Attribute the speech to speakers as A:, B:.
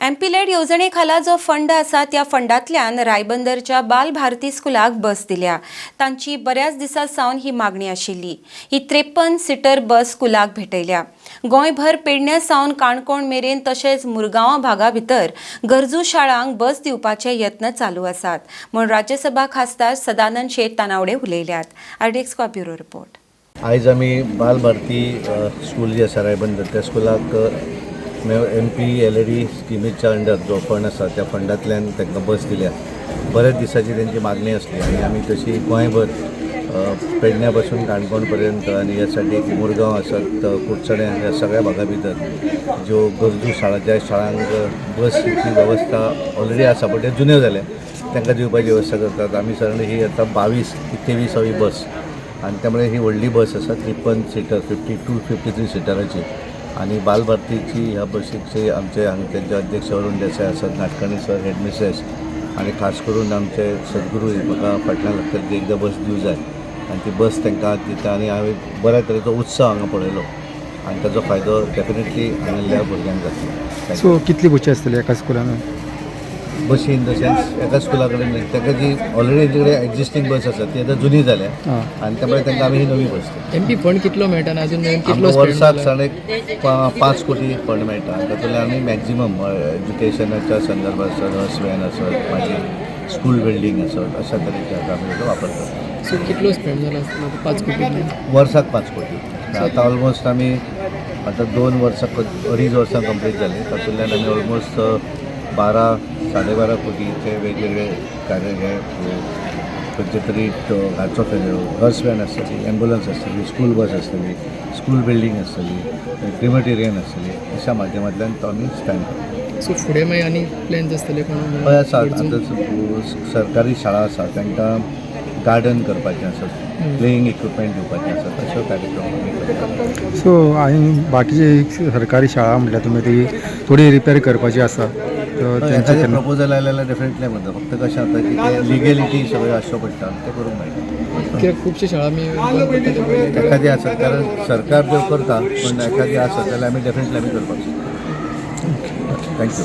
A: MP laid येवजणे खाला जो फंड आसा त्या फंडांतल्यान रायबंदरच्या बाल भारती स्कुलाक बस दिल्या। तांची बऱ्याच दिसा सावन ही मागणी आशिल्ली। ही 53 सीटर बस स्कुलाक भेटयल्या। गोंयभर पेडण्या सावन काणकोण मेरेन तशेंच मुरगांव भागा भितर गरजू शाळांक बस दिवपाचे यत्न चालू आसात म्हूण राज्यसभा खासदार Sadanand Shet Tanavade उलयल्यात। RDX bureau report.
B: आज आमी बाल भारती स्कूल जी आसा रायबंदर त्या स्कुलाक MP LED स्किमीच्या अंडर जो फंड आसा त्या फंडांतल्यान तांकां बस दिल्या। बरेच दिसाची त्यांची मागणी असली आणि आमी तशी गोंयभर पेडण्या पासून काणकोण पर्यंत आणि यासाठी मुरगांव आसत कुडचडे ह्या सगळ्या भागा भितर ज्यो गरजू शाळा ज्या शाळांक बसची वेवस्था ऑलरेडी आसा पण ते जुन्यो जाल्या तांकां दिवपाची वेवस्था करतात। आमी सगळी ही आता 23वी बस आणि त्यामुळे ही व्हडली बस आसा 53 सीटर 53 सीटराची आणि बाल भारतीची ह्या बसीचे आमचे हांगचे अध्यक्ष अरुण देसाय आसात, नाटकाणी सर, हेडमिस्ट्रेस आणि खास करून आमचे सद्गुरू म्हाका फाटल्यान लागता की एकदां बस दिवं जाय आणि ती बस तांकां दिता आणि हांवें बऱ्या तरेचो उत्सव हांगा पळयलो आणि ताचो फायदो डेफिनेटली हांगाल्या भुरग्यांक जातलो।
C: सो कितली बसी आसतली एका स्कुलान?
B: बसी इन द सेन्स एका स्कुला कडेन ताका जी ऑलरेडी तेजे कडेन एक्झिस्टींग बस आसा ती आतां जुनी जाल्या आणि त्यामुळे तांकां आमी ही नवी बस दिली।
D: MP फंड कितलो मेळटा आनी अजून कितलो
B: आमकां वर्साक 5 कोटी फंड मेळटा। तातूंतल्यान आमी मॅक्झिमम एज्युकेशनाच्या संदर्भात आसत, बस व्हॅन आसत, मागीर स्कूल बिल्डींग आसत, अशा तरेचे आमी ताचो वापर करतात।
D: सो कितलो स्पेंड जाला 5 कोटी?
B: वर्साक 5 कोटी। आतां ऑलमोस्ट आमी आतां 2 वर्सां 2.5 वर्सां कंप्लीट जाली। तातूंतल्यान आमी ऑलमोस्ट 12-12.5 कोटीचे वेगवेगळे कार्य हे खंयचे तरी हाचो बस व्हॅन आसतली, एम्बुलन्स आसतली, स्कूल बस आसतली, स्कूल बिल्डींग आसतली, क्रिमेटेरियन आसतली, अशा माध्यमांतल्यान तो आमी स्पेंड करता।
D: सो फुडें मागीर आनी प्लॅन्स आसतले कोण?
B: हय आसात। आतां सरकारी शाळा आसा तांकां गार्डन करपाचें आसत, प्लेइंग इक्विपमेंट दिवपाचें आसत, अशे कार्यक्रम आमी करतात।
C: सो हांवें बाकीची सरकारी शाळा म्हटल्यार तुमी ती थोडी रिपेर करपाची आसा
B: एखादे प्रपोजल आयलें जाल्यार डेफिनेटली म्हणटा। फक्त कशें जाता की ते लिगेलिटी सगळ्यो आसच्यो पडटा ते करूंक मेळटा।
D: कित्याक खुबशे शाळा आमी बंद करता ते पळयले।
B: एखादी आसत कारण सरकार जो करता पण एखादी आसत जाल्यार आमी डेफिनेटली आमी करपाक शकता। थँक्यू।